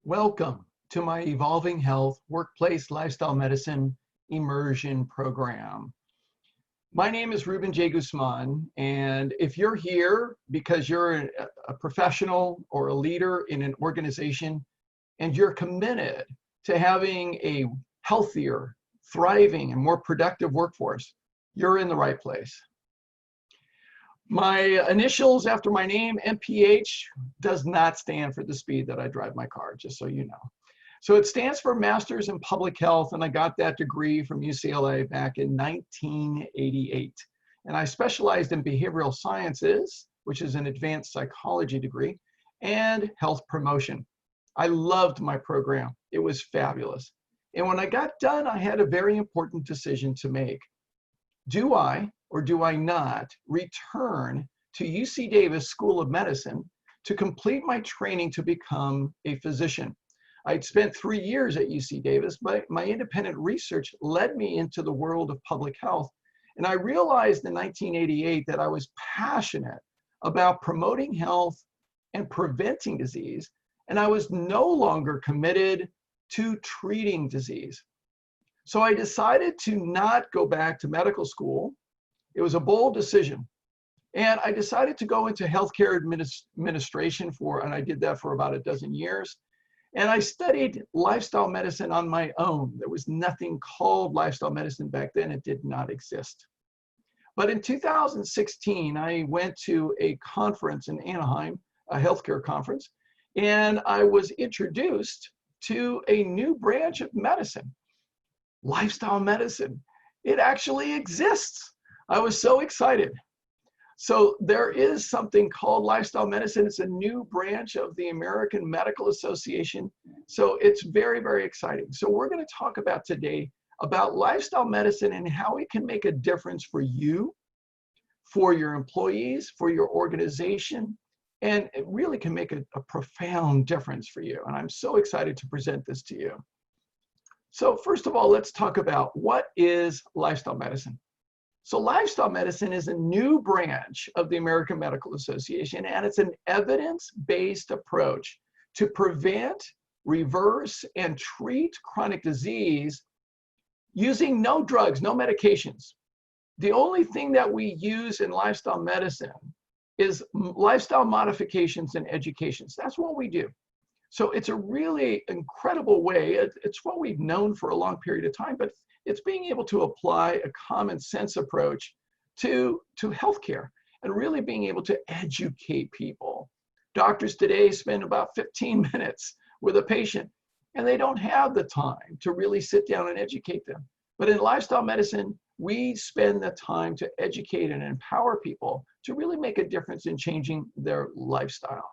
Welcome to my Evolving Health Workplace Lifestyle Medicine Immersion program. My name is Ruben J. Guzman, and if you're here because you're a professional or a leader in an organization and you're committed to having a healthier, thriving, and more productive workforce, you're in the right place. My initials after my name, MPH, does not stand for the speed that I drive my car, just so you know. So it stands for Masters in Public Health, and I got that degree from UCLA back in 1988. And I specialized in behavioral sciences, which is an advanced psychology degree, and health promotion. I loved my program. It was fabulous. And when I got done, I had a very important decision to make. Do I or do I not return to UC Davis School of Medicine to complete my training to become a physician? I'd spent 3 years at UC Davis, but my independent research led me into the world of public health. And I realized in 1988 that I was passionate about promoting health and preventing disease, and I was no longer committed to treating disease. So I decided to not go back to medical school. It was a bold decision. And I decided to go into healthcare administration and I did that for about a dozen years. And I studied lifestyle medicine on my own. There was nothing called lifestyle medicine back then. It did not exist. But in 2016, I went to a conference in Anaheim, a healthcare conference, and I was introduced to a new branch of medicine, lifestyle medicine. It actually exists. I was so excited. So there is something called lifestyle medicine. It's a new branch of the American Medical Association. So it's very, very exciting. So we're going to talk about today about lifestyle medicine and how it can make a difference for you, for your employees, for your organization, and it really can make a profound difference for you. And I'm so excited to present this to you. So first of all, let's talk about what is lifestyle medicine. So lifestyle medicine is a new branch of the American Medical Association, and it's an evidence-based approach to prevent, reverse, and treat chronic disease using no drugs, no medications. The only thing that we use in lifestyle medicine is lifestyle modifications and educations. That's what we do. So it's a really incredible way. It's what we've known for a long period of time, but it's being able to apply a common sense approach to healthcare and really being able to educate people. Doctors today spend about 15 minutes with a patient and they don't have the time to really sit down and educate them. But in lifestyle medicine, we spend the time to educate and empower people to really make a difference in changing their lifestyle.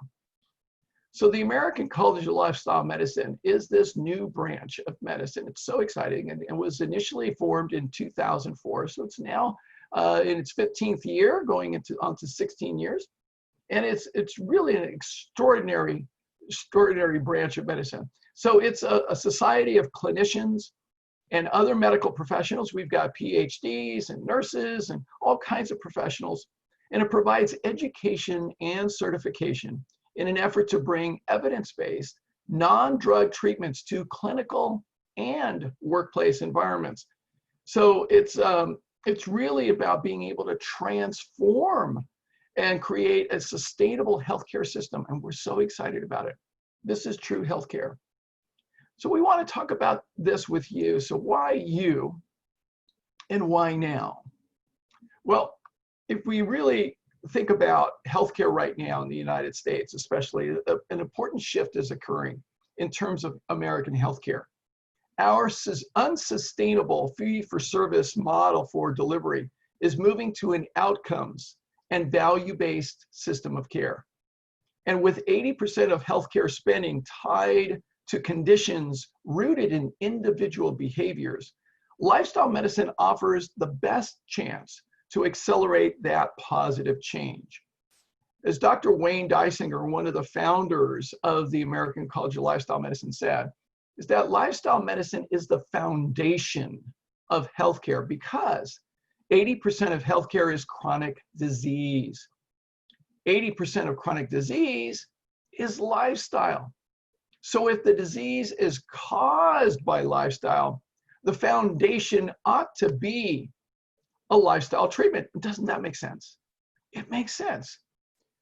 So the American College of Lifestyle Medicine is this new branch of medicine. It's so exciting and was initially formed in 2004. So it's now in its 15th year, going onto 16 years. And it's really an extraordinary branch of medicine. So it's a society of clinicians and other medical professionals. We've got PhDs and nurses and all kinds of professionals. And it provides education and certification in an effort to bring evidence-based, non-drug treatments to clinical and workplace environments. So it's really about being able to transform and create a sustainable healthcare system, and we're so excited about it. This is true healthcare. So we want to talk about this with you. So why you and why now? Well, if we really think about healthcare right now in the United States, especially, an important shift is occurring in terms of American healthcare. Our unsustainable fee-for-service model for delivery is moving to an outcomes and value-based system of care. And with 80% of healthcare spending tied to conditions rooted in individual behaviors, lifestyle medicine offers the best chance to accelerate that positive change. As Dr. Wayne Dysinger, one of the founders of the American College of Lifestyle Medicine, said, is that lifestyle medicine is the foundation of healthcare because 80% of healthcare is chronic disease. 80% of chronic disease is lifestyle. So if the disease is caused by lifestyle, the foundation ought to be a lifestyle treatment. Doesn't that make sense? It makes sense.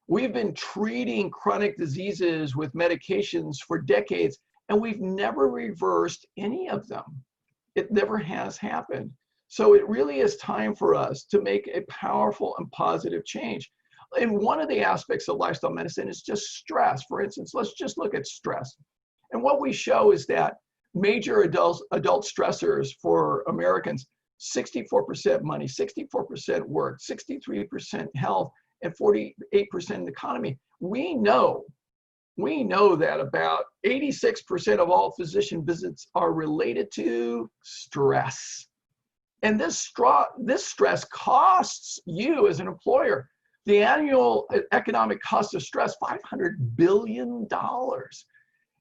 We've been treating chronic diseases with medications for decades, and we've never reversed any of them. It never has happened. So it really is time for us to make a powerful and positive change. And one of the aspects of lifestyle medicine is just stress. For instance, let's just look at stress. And what we show is that major adult stressors for Americans, 64% money, 64% work, 63% health, and 48% economy. We know that about 86% of all physician visits are related to stress. And this stress costs you as an employer. The annual economic cost of stress, $500 billion.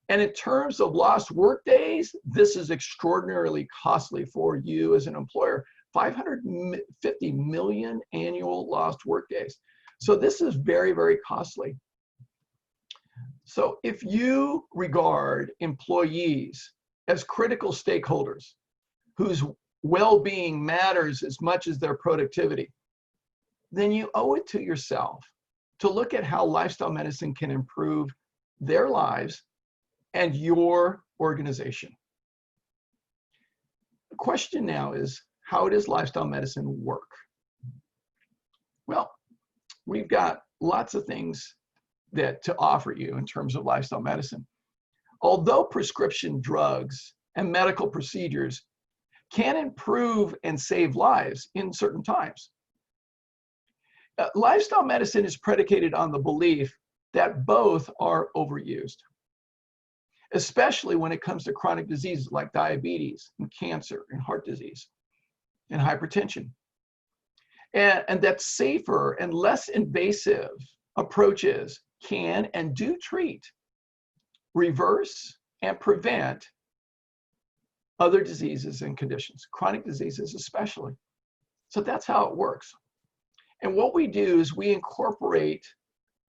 And in terms of lost work days, this is extraordinarily costly for you as an employer. 550 million annual lost work days. So this is very, very costly. So if you regard employees as critical stakeholders whose well-being matters as much as their productivity, then you owe it to yourself to look at how lifestyle medicine can improve their lives and your organization. The question now is, how does lifestyle medicine work? Well, we've got lots of things to offer you in terms of lifestyle medicine. Although prescription drugs and medical procedures can improve and save lives in certain times, lifestyle medicine is predicated on the belief that both are overused, especially when it comes to chronic diseases like diabetes and cancer and heart disease and hypertension. And that safer and less invasive approaches can and do treat, reverse, and prevent other diseases and conditions, chronic diseases especially. So that's how it works. And what we do is we incorporate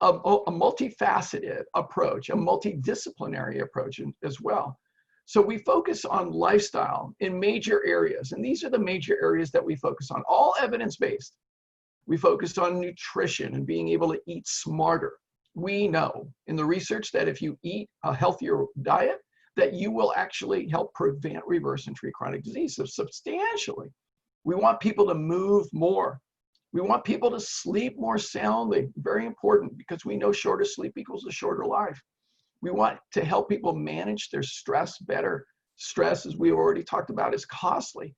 a multifaceted approach, a multidisciplinary approach as well. So we focus on lifestyle in major areas, and these are the major areas that we focus on, all evidence-based. We focus on nutrition and being able to eat smarter. We know in the research that if you eat a healthier diet, that you will actually help prevent, reverse, and treat chronic diseases substantially. We want people to move more. We want people to sleep more soundly, very important, because we know shorter sleep equals a shorter life. We want to help people manage their stress better. Stress, as we already talked about, is costly.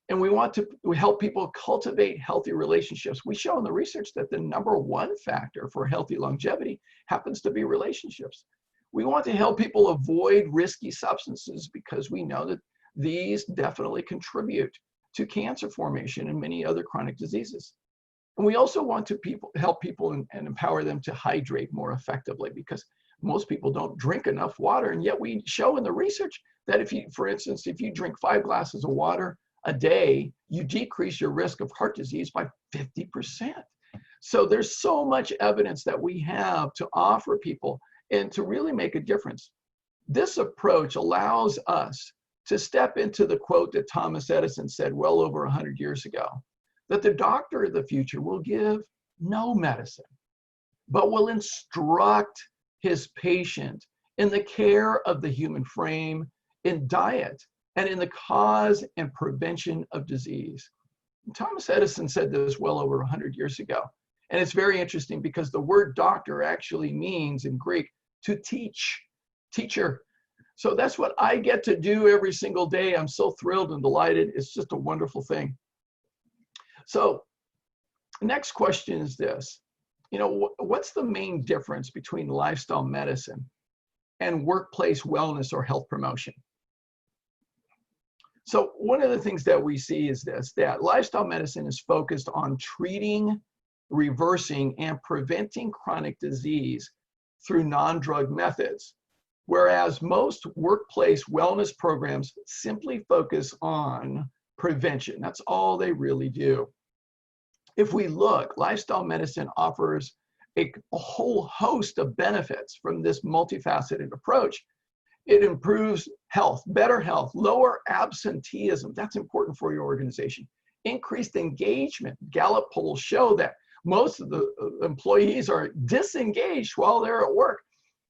And we want to help people cultivate healthy relationships. We show in the research that the #1 factor for healthy longevity happens to be relationships. We want to help people avoid risky substances because we know that these definitely contribute to cancer formation and many other chronic diseases. And we also want to help people and empower them to hydrate more effectively, because most people don't drink enough water. And yet we show in the research that if you, for instance, if you drink 5 glasses of water a day, you decrease your risk of heart disease by 50%. So there's so much evidence that we have to offer people and to really make a difference. This approach allows us to step into the quote that Thomas Edison said well over 100 years ago, that the doctor of the future will give no medicine, but will instruct his patient in the care of the human frame, in diet, and in the cause and prevention of disease. Thomas Edison said this well over 100 years ago. And it's very interesting because the word doctor actually means in Greek to teach, teacher. So that's what I get to do every single day. I'm so thrilled and delighted. It's just a wonderful thing. So next question is this. You know, what's the main difference between lifestyle medicine and workplace wellness or health promotion? So one of the things that we see is this, that lifestyle medicine is focused on treating, reversing, and preventing chronic disease through non-drug methods, whereas most workplace wellness programs simply focus on prevention. That's all they really do. If we look, lifestyle medicine offers a whole host of benefits from this multifaceted approach. It improves health, better health, lower absenteeism. That's important for your organization. Increased engagement. Gallup polls show that most of the employees are disengaged while they're at work.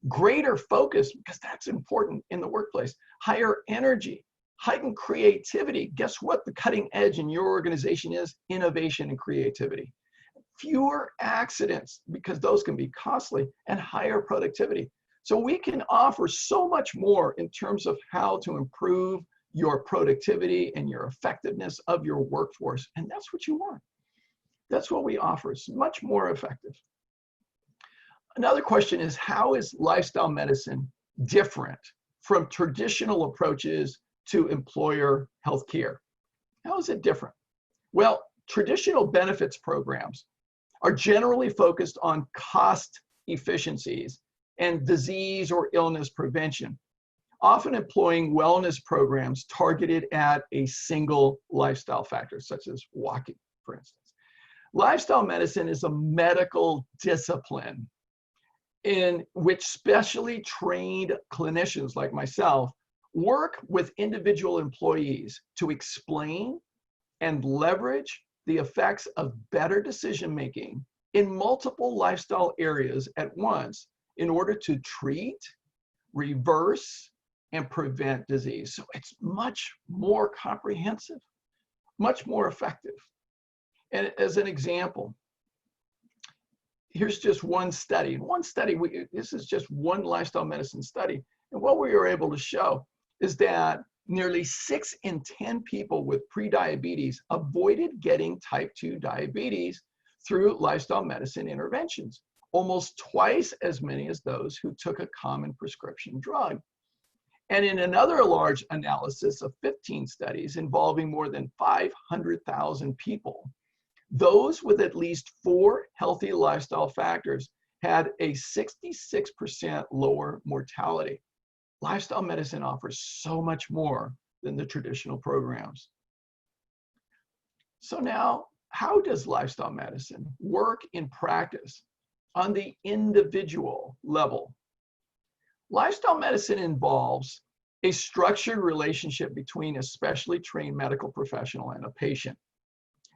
Greater focus, because that's important in the workplace. Higher energy, heightened creativity. Guess what the cutting edge in your organization is? Innovation and creativity. Fewer accidents, because those can be costly, and higher productivity. So we can offer so much more in terms of how to improve your productivity and your effectiveness of your workforce. And that's what you want. That's what we offer. It's much more effective. Another question is, how is lifestyle medicine different from traditional approaches to employer healthcare? How is it different? Well, traditional benefits programs are generally focused on cost efficiencies and disease or illness prevention, often employing wellness programs targeted at a single lifestyle factor, such as walking, for instance. Lifestyle medicine is a medical discipline in which specially trained clinicians like myself work with individual employees to explain and leverage the effects of better decision-making in multiple lifestyle areas at once in order to treat, reverse, and prevent disease. So it's much more comprehensive, much more effective. And as an example, here's just one study. This is just one lifestyle medicine study. And what we were able to show is that nearly 6 in 10 people with prediabetes avoided getting type 2 diabetes through lifestyle medicine interventions, almost twice as many as those who took a common prescription drug. And in another large analysis of 15 studies involving more than 500,000 people, those with at least 4 healthy lifestyle factors had a 66% lower mortality. Lifestyle medicine offers so much more than the traditional programs. So now, how does lifestyle medicine work in practice on the individual level? Lifestyle medicine involves a structured relationship between a specially trained medical professional and a patient,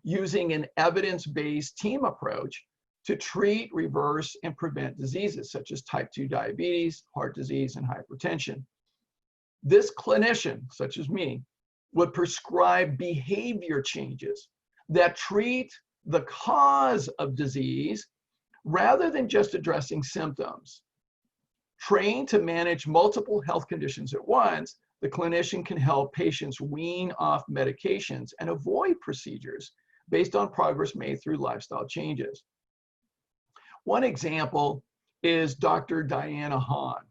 using an evidence-based team approach to treat, reverse, and prevent diseases such as type 2 diabetes, heart disease, and hypertension. This clinician, such as me, would prescribe behavior changes that treat the cause of disease rather than just addressing symptoms. Trained to manage multiple health conditions at once, the clinician can help patients wean off medications and avoid procedures based on progress made through lifestyle changes. One example is Dr. Diana Hahn.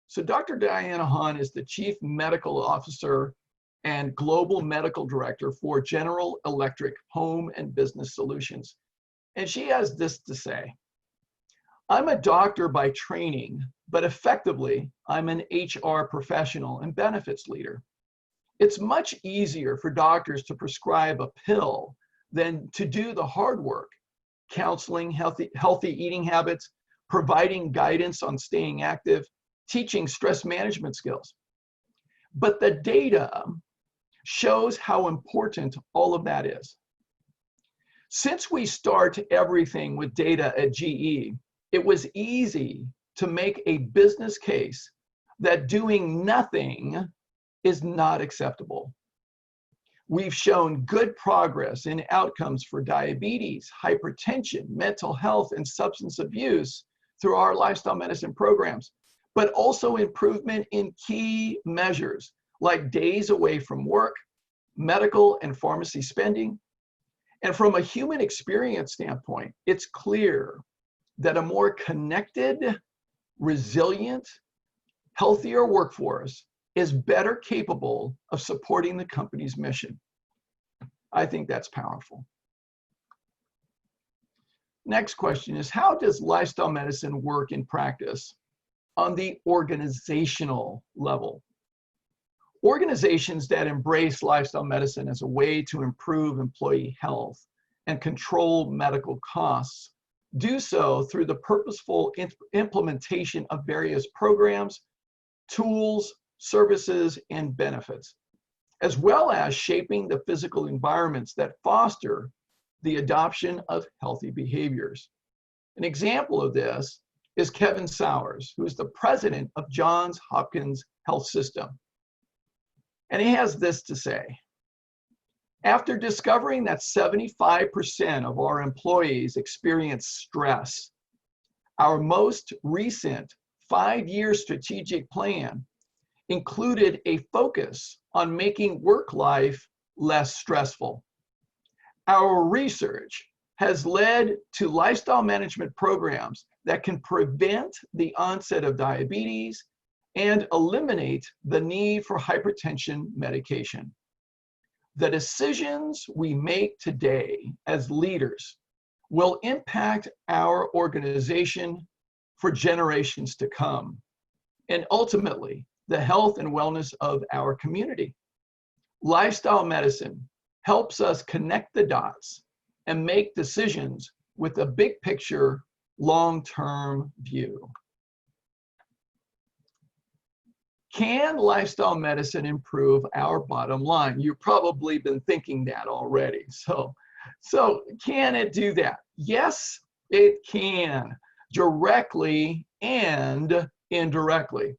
So Dr. Diana Hahn is the Chief Medical Officer and Global Medical Director for General Electric Home and Business Solutions. And she has this to say: I'm a doctor by training, but effectively, I'm an HR professional and benefits leader. It's much easier for doctors to prescribe a pill than to do the hard work, counseling healthy eating habits, providing guidance on staying active, teaching stress management skills. But the data shows how important all of that is. Since we start everything with data at GE, it was easy to make a business case that doing nothing is not acceptable. We've shown good progress in outcomes for diabetes, hypertension, mental health, and substance abuse through our lifestyle medicine programs, but also improvement in key measures like days away from work, medical and pharmacy spending. And from a human experience standpoint, it's clear that a more connected, resilient, healthier workforce is better capable of supporting the company's mission. I think that's powerful. Next question is, how does lifestyle medicine work in practice on the organizational level? Organizations that embrace lifestyle medicine as a way to improve employee health and control medical costs do so through the purposeful implementation of various programs, tools, services, and benefits, as well as shaping the physical environments that foster the adoption of healthy behaviors. An example of this is Kevin Sowers, who is the president of Johns Hopkins Health System. And he has this to say: after discovering that 75% of our employees experience stress, our most recent 5-year strategic plan included a focus on making work life less stressful. Our research has led to lifestyle management programs that can prevent the onset of diabetes and eliminate the need for hypertension medication. The decisions we make today as leaders will impact our organization for generations to come, and ultimately the health and wellness of our community. Lifestyle medicine helps us connect the dots and make decisions with a big picture, long-term view. Can lifestyle medicine improve our bottom line? You've probably been thinking that already. So can it do that? Yes, it can, directly and indirectly.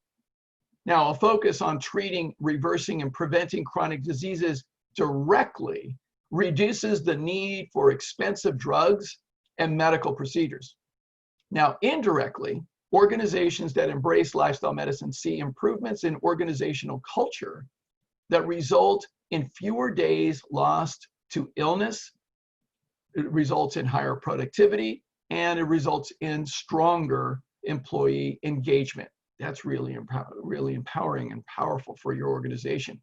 Now, a focus on treating, reversing, and preventing chronic diseases directly reduces the need for expensive drugs and medical procedures. Now, indirectly, organizations that embrace lifestyle medicine see improvements in organizational culture that result in fewer days lost to illness. It results in higher productivity, and it results in stronger employee engagement. That's really empowering and powerful for your organization.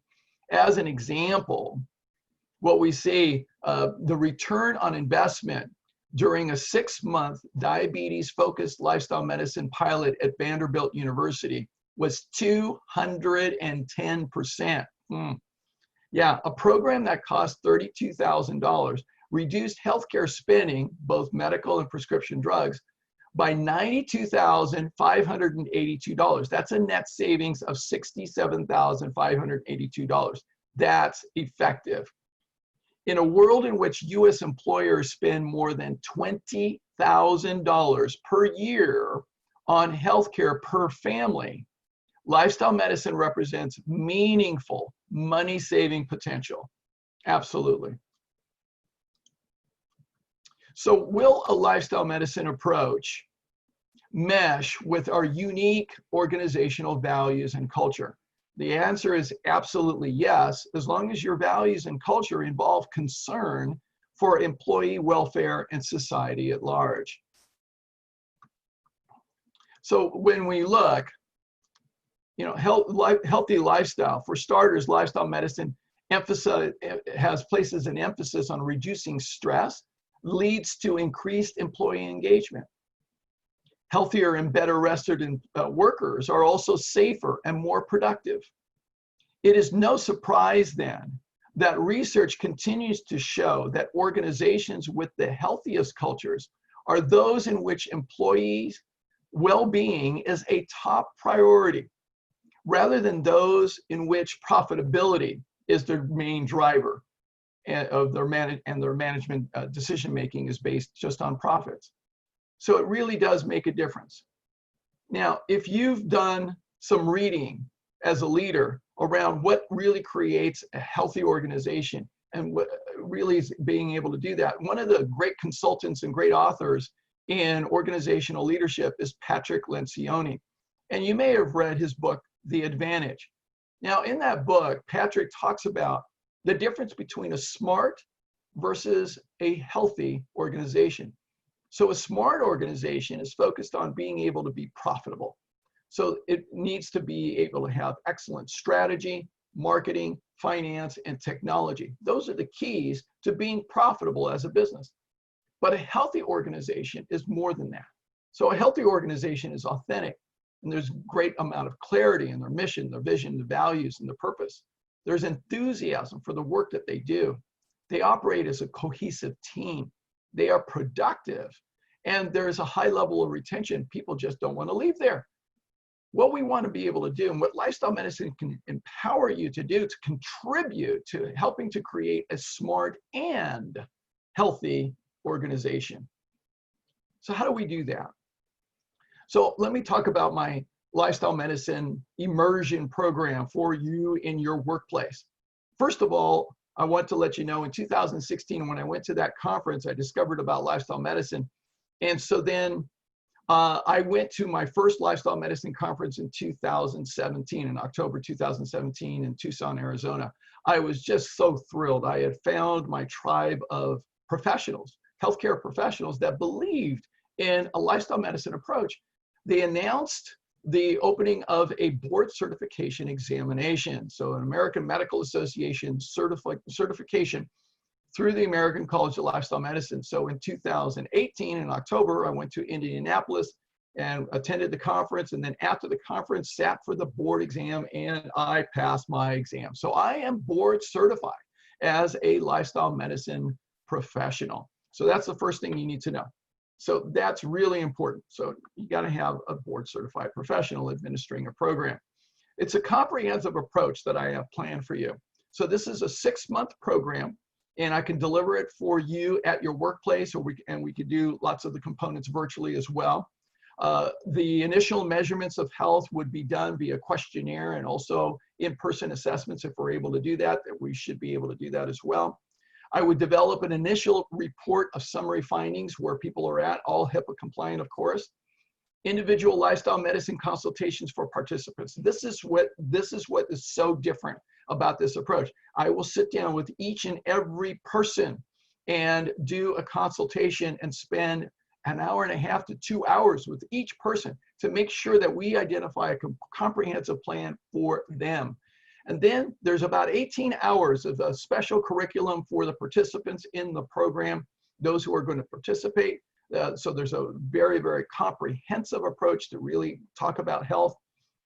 As an example, what we see, the return on investment during a 6-month diabetes-focused lifestyle medicine pilot at Vanderbilt University was 210%. Yeah, a program that cost $32,000 reduced healthcare spending, both medical and prescription drugs, by $92,582. That's a net savings of $67,582. That's effective. In a world in which US employers spend more than $20,000 per year on healthcare per family, lifestyle medicine represents meaningful money-saving potential. Absolutely. So will a lifestyle medicine approach mesh with our unique organizational values and culture? The answer is absolutely yes, as long as your values and culture involve concern for employee welfare and society at large. So when we look, healthy lifestyle, for starters, lifestyle medicine places an emphasis on reducing stress, leads to increased employee engagement. Healthier and better rested workers are also safer and more productive. It is no surprise then that research continues to show that organizations with the healthiest cultures are those in which employees' well-being is a top priority, rather than those in which profitability is their main driver of their management decision-making is based just on profits. So it really does make a difference. Now, if you've done some reading as a leader around what really creates a healthy organization and what really is being able to do that, one of the great consultants and great authors in organizational leadership is Patrick Lencioni. And you may have read his book, The Advantage. Now, in that book, Patrick talks about the difference between a smart versus a healthy organization. So a smart organization is focused on being able to be profitable. So it needs to be able to have excellent strategy, marketing, finance, and technology. Those are the keys to being profitable as a business. But a healthy organization is more than that. So a healthy organization is authentic, and there's a great amount of clarity in their mission, their vision, the values, and the purpose. There's enthusiasm for the work that they do. They operate as a cohesive team. They are productive, and there's a high level of retention. People just don't want to leave there. What we want to be able to do, and what lifestyle medicine can empower you to do, to contribute to helping to create a smart and healthy organization. So how do we do that? So let me talk about my lifestyle medicine immersion program for you in your workplace. First of all, I want to let you know, in 2016, when I went to that conference, I discovered about lifestyle medicine. And so then I went to my first lifestyle medicine conference in 2017, in October 2017 in Tucson, Arizona. I was just so thrilled. I had found my tribe of professionals, healthcare professionals that believed in a lifestyle medicine approach. They announced the opening of a board certification examination. So an American Medical Association certification through the American College of Lifestyle Medicine. So in 2018, in October, I went to Indianapolis and attended the conference. And then after the conference, sat for the board exam, and I passed my exam. So I am board certified as a lifestyle medicine professional. So that's the first thing you need to know. So that's really important. So you got to have a board certified professional administering a program. It's a comprehensive approach that I have planned for you. So this is a 6-month program, and I can deliver it for you at your workplace, or we could do lots of the components virtually as well. The initial measurements of health would be done via questionnaire and also in-person assessments. If we're able to do that, we should be able to do that as well. I would develop an initial report of summary findings where people are at, all HIPAA compliant, of course. Individual lifestyle medicine consultations for participants. This is what is so different about this approach. I will sit down with each and every person and do a consultation and spend an hour and a half to 2 hours with each person to make sure that we identify a comprehensive plan for them. And then there's about 18 hours of a special curriculum for the participants in the program, those who are going to participate. So there's a very, very comprehensive approach to really talk about health.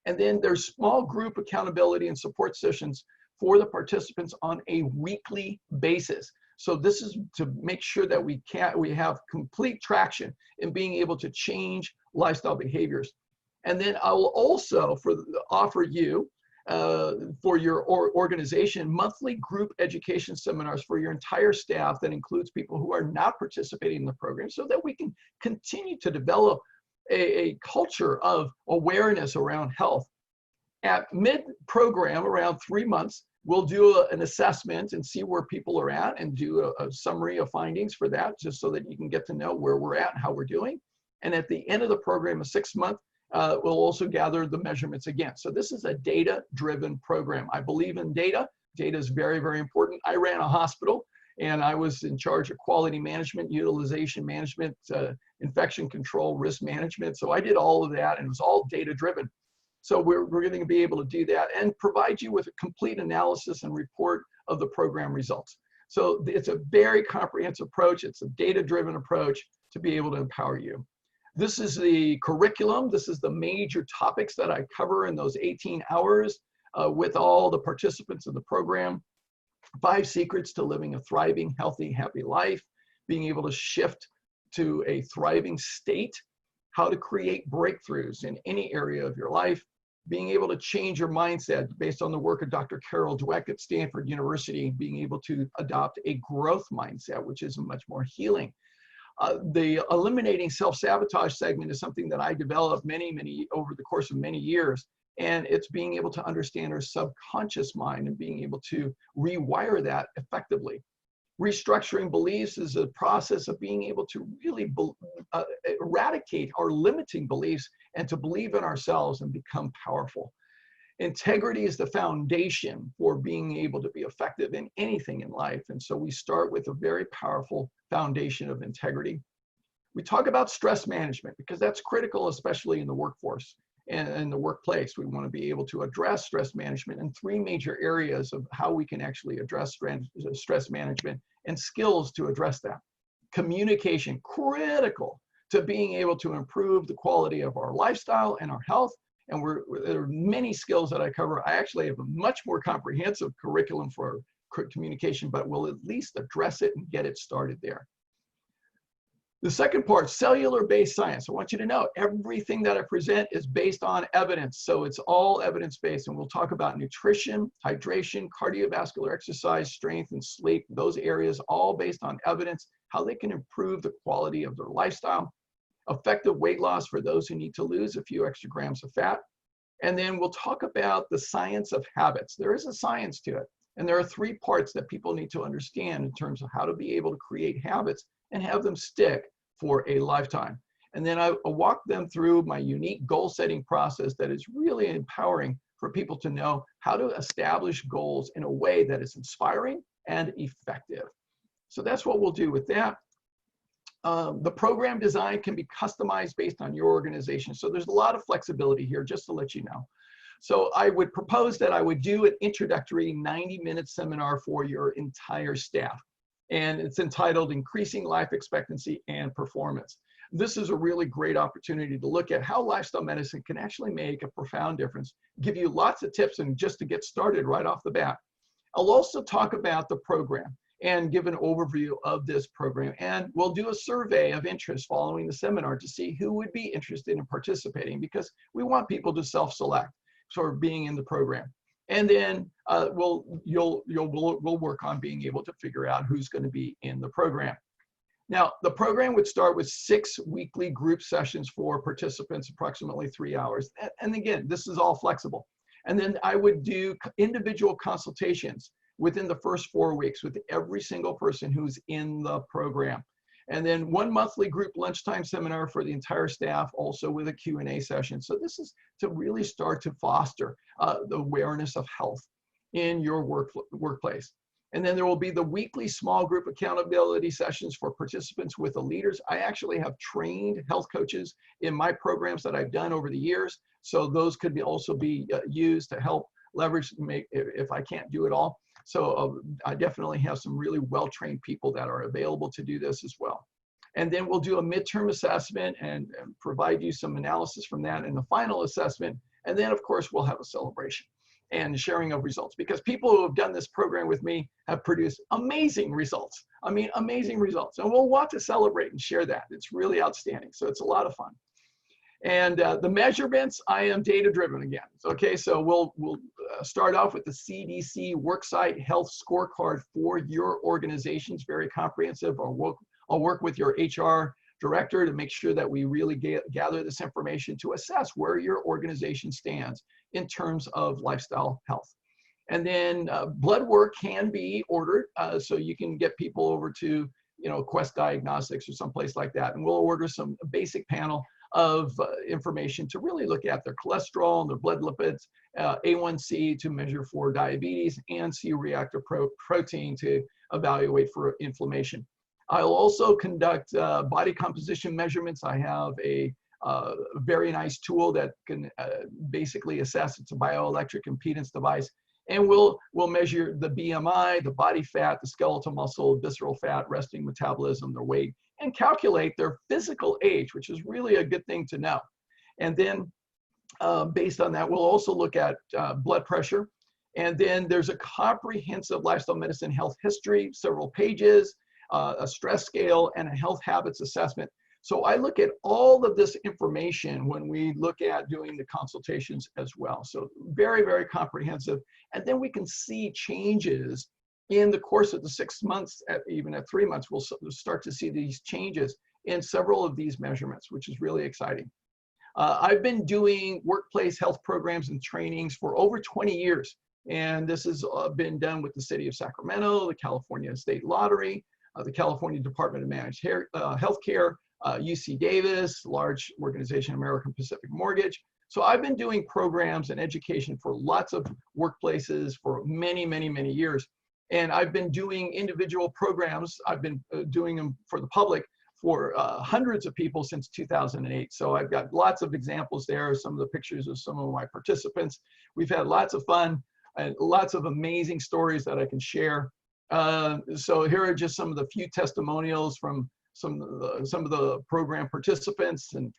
And then there's small group accountability and support sessions for the participants on a weekly basis. So this is to make sure that we have complete traction in being able to change lifestyle behaviors. And then I will also offer you for your organization monthly group education seminars for your entire staff that includes people who are not participating in the program, so that we can continue to develop a culture of awareness around health. At mid-program, around 3 months, we'll do an assessment and see where people are at and do a summary of findings for that, just so that you can get to know where we're at and how we're doing. And at the end of the program, a 6-month, we'll also gather the measurements again. So this is a data-driven program. I believe in data. Data is very, very important. I ran a hospital, and I was in charge of quality management, utilization management, infection control, risk management. So I did all of that, and it was all data-driven. So we're going to be able to do that and provide you with a complete analysis and report of the program results. So it's a very comprehensive approach. It's a data-driven approach to be able to empower you. This is the curriculum. This is the major topics that I cover in those 18 hours with all the participants in the program. 5 secrets to living a thriving, healthy, happy life, being able to shift to a thriving state, how to create breakthroughs in any area of your life, being able to change your mindset based on the work of Dr. Carol Dweck at Stanford University, being able to adopt a growth mindset, which is much more healing. The eliminating self-sabotage segment is something that I developed over the course of many years. And it's being able to understand our subconscious mind and being able to rewire that effectively. Restructuring beliefs is a process of being able to really eradicate our limiting beliefs and to believe in ourselves and become powerful. Integrity is the foundation for being able to be effective in anything in life. And so we start with a very powerful foundation of integrity. We talk about stress management because that's critical, especially in the workforce and in the workplace. We want to be able to address stress management in 3 major areas of how we can actually address stress management and skills to address that. Communication, critical to being able to improve the quality of our lifestyle and our health. And there are many skills that I cover. I actually have a much more comprehensive curriculum for communication, but we'll at least address it and get it started there. The second part, cellular-based science. I want you to know everything that I present is based on evidence. So it's all evidence-based, and we'll talk about nutrition, hydration, cardiovascular exercise, strength, and sleep. Those areas all based on evidence, how they can improve the quality of their lifestyle, effective weight loss for those who need to lose a few extra grams of fat. And then we'll talk about the science of habits. There is a science to it. And there are 3 parts that people need to understand in terms of how to be able to create habits and have them stick for a lifetime. And then I walk them through my unique goal setting process that is really empowering for people to know how to establish goals in a way that is inspiring and effective. So that's what we'll do with that. The program design can be customized based on your organization. So there's a lot of flexibility here, just to let you know. So I would propose that I would do an introductory 90-minute seminar for your entire staff. And it's entitled Increasing Life Expectancy and Performance. This is a really great opportunity to look at how lifestyle medicine can actually make a profound difference, give you lots of tips and just to get started right off the bat. I'll also talk about the program and give an overview of this program. And we'll do a survey of interest following the seminar to see who would be interested in participating, because we want people to self-select for being in the program. And then we'll work on being able to figure out who's going to be in the program. Now, the program would start with 6 weekly group sessions for participants, approximately 3 hours. And again, this is all flexible. And then I would do individual consultations within the first 4 weeks with every single person who's in the program. And then 1 monthly group lunchtime seminar for the entire staff, also with a Q&A session. So this is to really start to foster the awareness of health in your workplace. And then there will be the weekly small group accountability sessions for participants with the leaders. I actually have trained health coaches in my programs that I've done over the years. So those could also be used to help leverage, if I can't do it all. So I definitely have some really well-trained people that are available to do this as well. And then we'll do a midterm assessment and provide you some analysis from that in the final assessment. And then, of course, we'll have a celebration and sharing of results, because people who have done this program with me have produced amazing results. I mean, amazing results. And we'll want to celebrate and share that. It's really outstanding. So it's a lot of fun. And the measurements, I am data-driven again. Okay, so we'll start off with the CDC Worksite Health Scorecard for your organizations, very comprehensive. I'll work with your HR director to make sure that we really gather this information to assess where your organization stands in terms of lifestyle health. And then blood work can be ordered, so you can get people over to, Quest Diagnostics or someplace like that, and we'll order some basic panel of information to really look at their cholesterol and their blood lipids, A1C to measure for diabetes, and C-reactive protein to evaluate for inflammation. I'll also conduct body composition measurements. I have a very nice tool that can basically assess. It's a bioelectric impedance device. And we'll measure the BMI, the body fat, the skeletal muscle, visceral fat, resting metabolism, their weight, and calculate their physical age, which is really a good thing to know. And then based on that, we'll also look at blood pressure. And then there's a comprehensive lifestyle medicine health history, several pages, a stress scale, and a health habits assessment. So I look at all of this information when we look at doing the consultations as well. So very, very comprehensive. And then we can see changes in the course of the 6 months, even at 3 months, we'll start to see these changes in several of these measurements, which is really exciting. I've been doing workplace health programs and trainings for over 20 years. And this has been done with the City of Sacramento, the California State Lottery, the California Department of Managed Healthcare, UC Davis, large organization, American Pacific Mortgage. So I've been doing programs and education for lots of workplaces for many, many, many years. And I've been doing individual programs. I've been doing them for the public for hundreds of people since 2008. So I've got lots of examples there, some of the pictures of some of my participants. We've had lots of fun and lots of amazing stories that I can share. So here are just some of the few testimonials from some of the program participants, and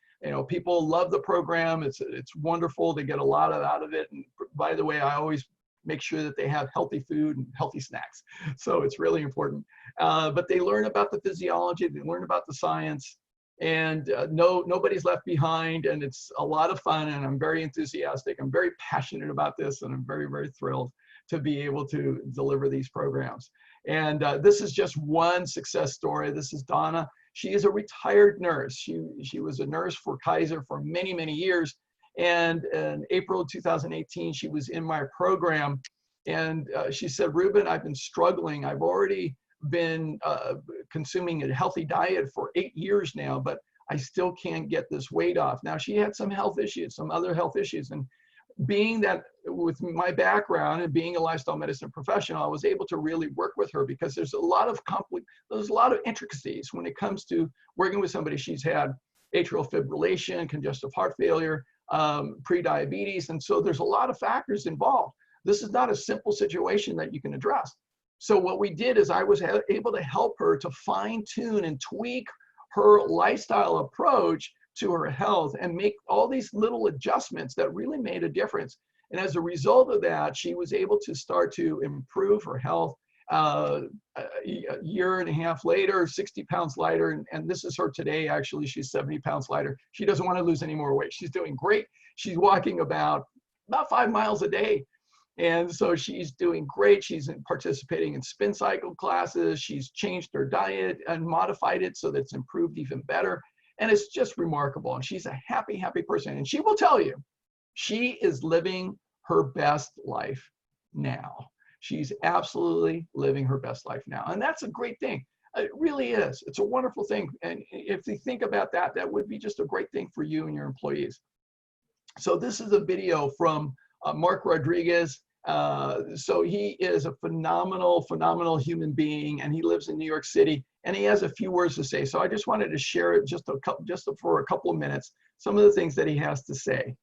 people love the program. It's wonderful. They get a lot out of it. And by the way, I always make sure that they have healthy food and healthy snacks. So it's really important. But they learn about the physiology, they learn about the science, and nobody's left behind, and it's a lot of fun, and I'm very enthusiastic. I'm very passionate about this, and I'm very, very thrilled to be able to deliver these programs. And this is just one success story. This is Donna. She is a retired nurse. She was a nurse for Kaiser for many, many years. And in April 2018, she was in my program. And she said, Ruben, I've been struggling. I've already been consuming a healthy diet for 8 years now, but I still can't get this weight off. Now, she had some health issues, some other health issues. And being that with my background and being a lifestyle medicine professional, I was able to really work with her because there's a lot of intricacies when it comes to working with somebody. She's had atrial fibrillation, congestive heart failure, pre-diabetes. And so there's a lot of factors involved. This is not a simple situation that you can address. So what we did is I was able to help her to fine tune and tweak her lifestyle approach to her health and make all these little adjustments that really made a difference. And as a result of that, she was able to start to improve her health. A year and a half later, 60 pounds lighter, and this is her today. Actually, she's 70 pounds lighter. She doesn't want to lose any more weight. She's doing great. She's walking about 5 miles a day. And so she's doing great. She's participating in spin cycle classes. She's changed her diet and modified it so that it's improved even better. And it's just remarkable. And she's a happy, happy person. And she will tell you, she is living her best life now. She's absolutely living her best life now. And that's a great thing. It really is. It's a wonderful thing. And if you think about that, that would be just a great thing for you and your employees. So this is a video from Marc Rodriguez. So he is a phenomenal human being, and he lives in New York City, and he has a few words to say. So I just wanted to share it for a couple of minutes, some of the things that he has to say.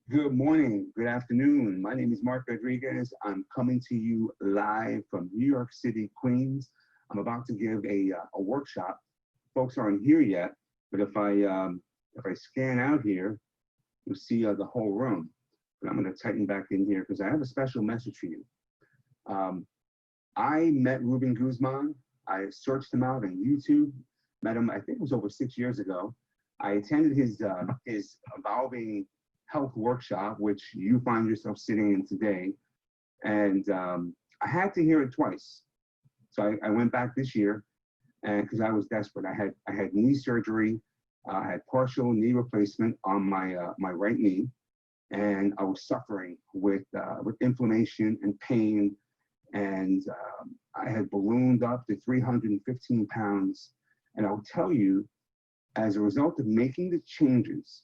Good morning, good afternoon. My name is Marc Rodriguez. I'm coming to you live from New York City, Queens. I'm about to give a workshop. Folks aren't here yet, but if I scan out here, you'll see the whole room. But I'm going to tighten back in here because I have a special message for you. I met Ruben Guzman. I searched him out on YouTube. Met him, I think it was over 6 years ago. I attended his Evolving Health workshop, which you find yourself sitting in today. And I had to hear it twice. So I went back this year, and because I was desperate. I had knee surgery. I had partial knee replacement on my right knee, and I was suffering with inflammation and pain, and I had ballooned up to 315 pounds. And I'll tell you, as a result of making the changes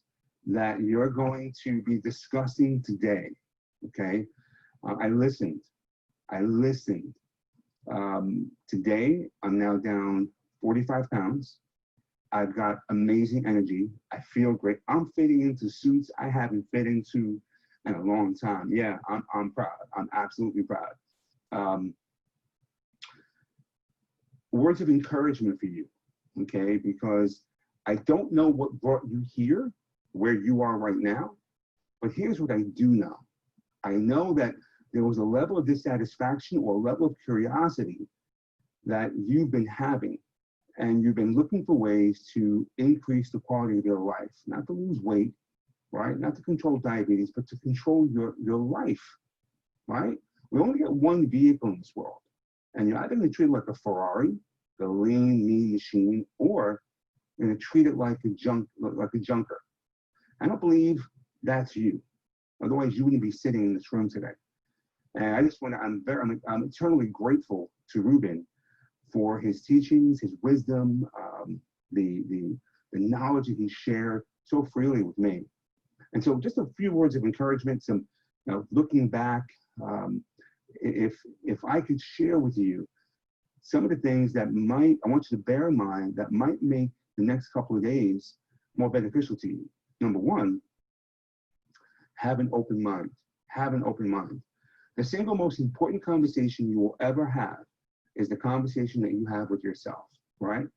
that you're going to be discussing today, okay? I listened. Today, I'm now down 45 pounds. I've got amazing energy. I feel great. I'm fitting into suits I haven't fit into in a long time. Yeah, I'm proud. I'm absolutely proud. Words of encouragement for you, okay? Because I don't know what brought you here, where you are right now, but here's what I do know. I know that there was a level of dissatisfaction or a level of curiosity that you've been having, and you've been looking for ways to increase the quality of your life, not to lose weight, right? Not to control diabetes, but to control your life, right? We only get one vehicle in this world, and you're either going to treat it like a Ferrari, the lean, mean machine, or you're going to treat it like a junker. I don't believe that's you. Otherwise, you wouldn't be sitting in this room today. And I just want to, I'm eternally grateful to Ruben for his teachings, his wisdom, the knowledge that he shared so freely with me. And so just a few words of encouragement, some looking back, if I could share with you some of the things that I want you to bear in mind that might make the next couple of days more beneficial to you. Number one, have an open mind. Have an open mind. The single most important conversation you will ever have is the conversation that you have with yourself, right?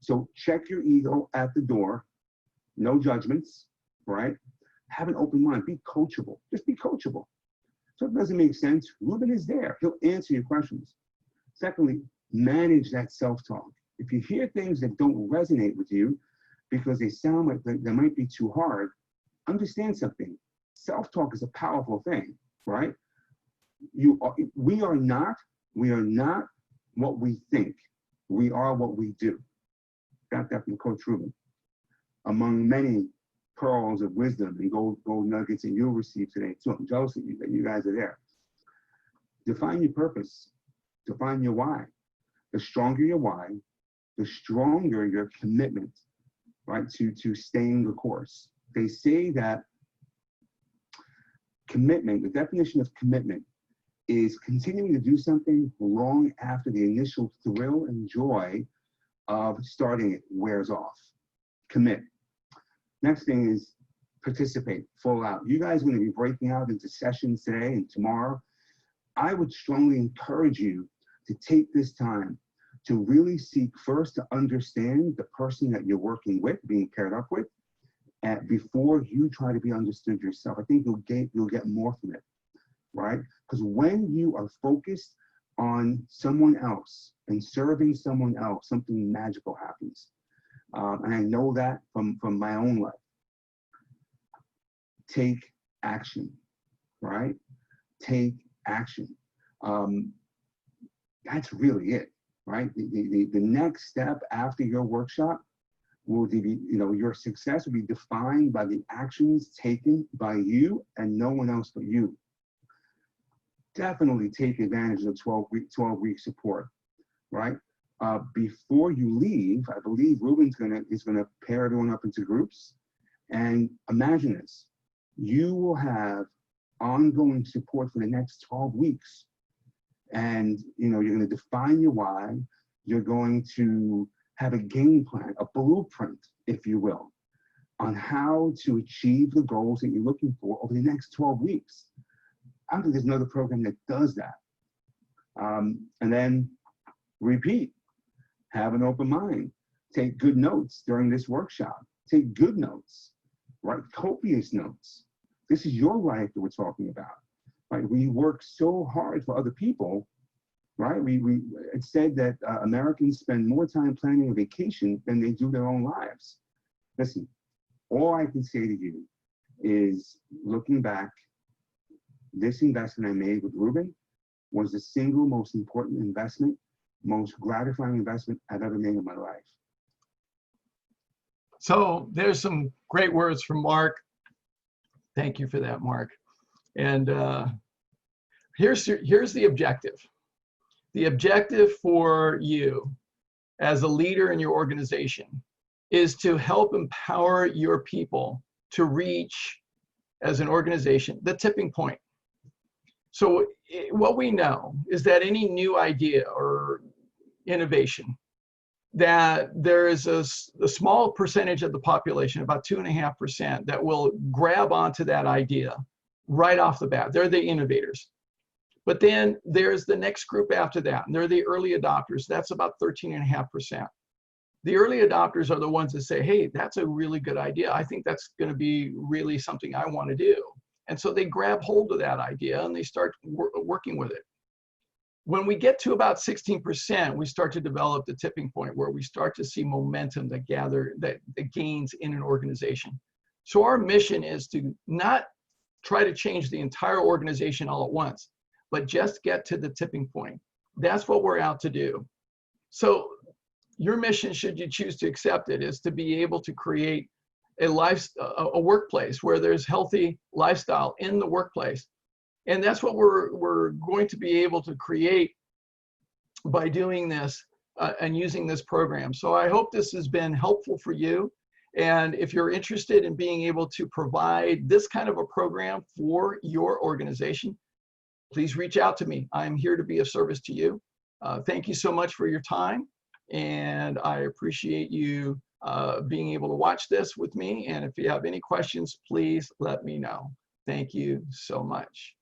So check your ego at the door. No judgments, right? Have an open mind. Be coachable. Just be coachable. something doesn't make sense, Ruben is there. He'll answer your questions. Secondly, manage that self-talk. If you hear things that don't resonate with you because they sound like they might be too hard, understand something. Self-talk is a powerful thing, right? We are not what we think. We are what we do. Got that from Coach Ruben. Among many pearls of wisdom and gold nuggets that you'll receive today. So I'm jealous of you that you guys are there. Define your purpose. Define your why. The stronger your why, the stronger your commitment, right, to staying the course. They say that commitment, the definition of commitment, is continuing to do something long after the initial thrill and joy of starting it wears off. Commit. Next thing is participate, full out. You guys are going to be breaking out into sessions today and tomorrow. I would strongly encourage you to take this time to really seek first to understand the person that you're working with, being paired up with, before you try to be understood yourself. I think you'll get more from it, right? Because when you are focused on someone else and serving someone else, something magical happens. And I know that from my own life. Take action, right? Take action. That's really it, right? The next step after your workshop will be, your success will be defined by the actions taken by you and no one else but you. Definitely take advantage of 12-week support, right? Before you leave, I believe Ruben's is gonna pair everyone up into groups. And imagine this, you will have ongoing support for the next 12 weeks. And you're gonna define your why. You're going to have a game plan, a blueprint, if you will, on how to achieve the goals that you're looking for over the next 12 weeks. I don't think there's another program that does that. And then repeat. Have an open mind. Take good notes during this workshop. Take good notes, right? Copious notes. This is your life that we're talking about, right? We work so hard for other people, right? It's said that Americans spend more time planning a vacation than they do their own lives. Listen, all I can say to you is, looking back, this investment I made with Ruben was the single most important investment, most gratifying investment I've ever made in my life. So there's some great words from Mark. Thank you for that, Mark. And here's the objective. The objective for you as a leader in your organization is to help empower your people to reach, as an organization, the tipping point. So what we know is that any new idea or innovation, that there is a small percentage of the population, about 2.5%, that will grab onto that idea right off the bat. They're the innovators. But then there's the next group after that, and they're the early adopters. That's about 13.5%. The early adopters are the ones that say, hey, that's a really good idea. I think that's going to be really something I want to do. And so they grab hold of that idea and they start working with it. When we get to about 16%, we start to develop the tipping point where we start to see momentum that gains in an organization. So our mission is to not try to change the entire organization all at once, but just get to the tipping point. That's what we're out to do. So your mission, should you choose to accept it, is to be able to create a workplace where there's healthy lifestyle in the workplace. And that's what we're going to be able to create by doing this and using this program. So I hope this has been helpful for you. And if you're interested in being able to provide this kind of a program for your organization, please reach out to me. I'm here to be of service to you. Thank you so much for your time. And I appreciate you being able to watch this with me. And if you have any questions, please let me know. Thank you so much.